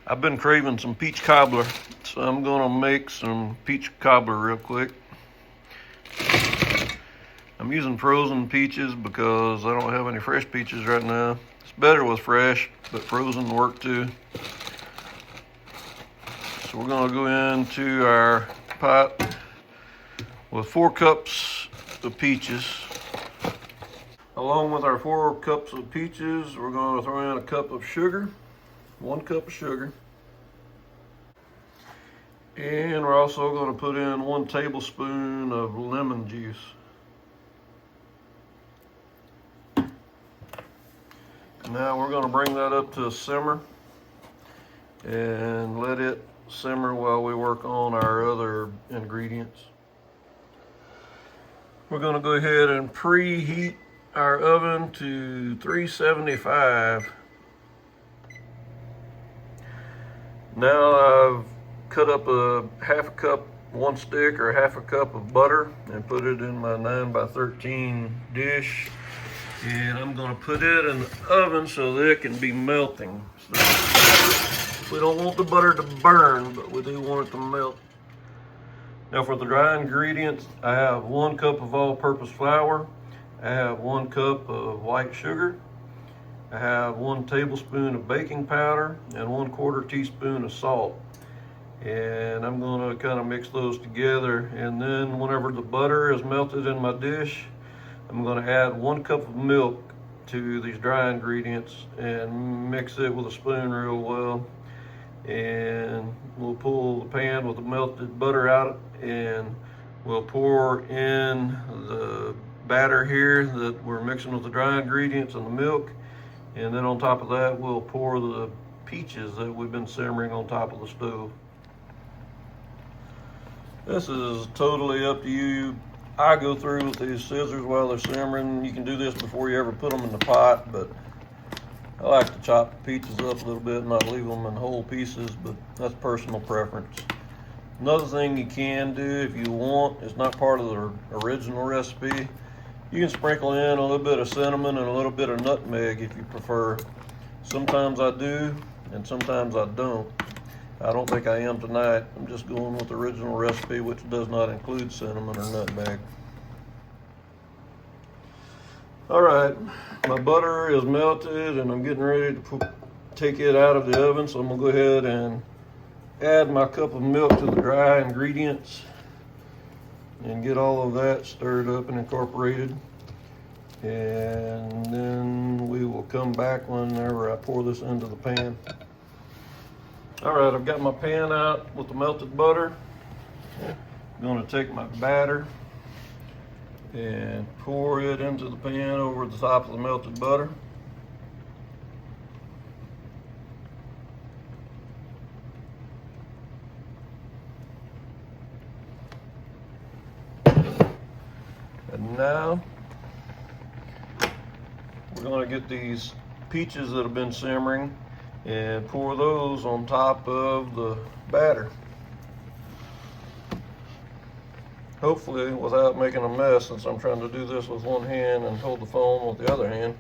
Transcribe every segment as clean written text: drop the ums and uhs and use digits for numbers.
I've been craving some peach cobbler, so I'm gonna make some peach cobbler real quick. I'm using frozen peaches because I don't have any fresh peaches right now. It's better with fresh, but frozen work too. So we're gonna go into our pot with 4 cups of peaches. Along with our 4 cups of peaches, we're gonna throw in a cup of sugar. 1 cup of sugar. And we're also going to put in 1 tablespoon of lemon juice. Now we're going to bring that up to a simmer and let it simmer while we work on our other ingredients. We're going to go ahead and preheat our oven to 375. Now I've cut up a half a cup, 1 stick or half a cup of butter and put it in my 9x13 dish. And I'm gonna put it in the oven so that it can be melting. So we don't want the butter to burn, but we do want it to melt. Now for the dry ingredients, I have 1 cup of all-purpose flour. I have 1 cup of white sugar. I have 1 tablespoon of baking powder and 1/4 teaspoon of salt. And I'm going to kind of mix those together, and then whenever the butter is melted in my dish, I'm going to add 1 cup of milk to these dry ingredients and mix it with a spoon real well. And we'll pull the pan with the melted butter out and we'll pour in the batter here that we're mixing with the dry ingredients and the milk. And then on top of that, we'll pour the peaches that we've been simmering on top of the stove. This is totally up to you. I go through with these scissors while they're simmering. You can do this before you ever put them in the pot, but I like to chop the peaches up a little bit and not leave them in whole pieces, but that's personal preference. Another thing you can do if you want, it's not part of the original recipe, you can sprinkle in a little bit of cinnamon and a little bit of nutmeg if you prefer. Sometimes I do, and sometimes I don't. I don't think I am tonight. I'm just going with the original recipe, which does not include cinnamon or nutmeg. All right, my butter is melted and I'm getting ready to take it out of the oven. So I'm gonna go ahead and add my cup of milk to the dry ingredients and get all of that stirred up and incorporated. And then we will come back whenever I pour this into the pan. All right, I've got my pan out with the melted butter. I'm gonna take my batter and pour it into the pan over the top of the melted butter. And now we're gonna get these peaches that have been simmering and pour those on top of the batter. Hopefully without making a mess, since I'm trying to do this with 1 hand and hold the phone with the other hand.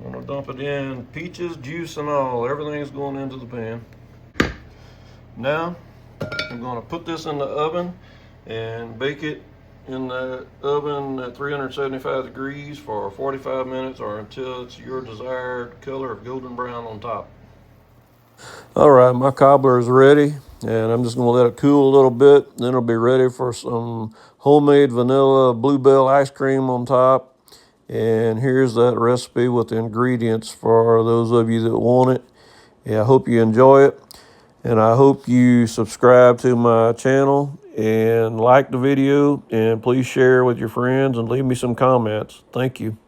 I'm gonna dump it in, peaches, juice and all, everything's going into the pan. Now, I'm gonna put this in the oven and bake it in the oven at 375 degrees for 45 minutes or until it's your desired color of golden brown on top. All right, my cobbler is ready, and I'm just gonna let it cool a little bit. Then it'll be ready for some homemade vanilla bluebell ice cream on top. And here's that recipe with the ingredients for those of you that want it. Yeah, I hope you enjoy it. And I hope you subscribe to my channel and like the video. And please share with your friends and leave me some comments. Thank you.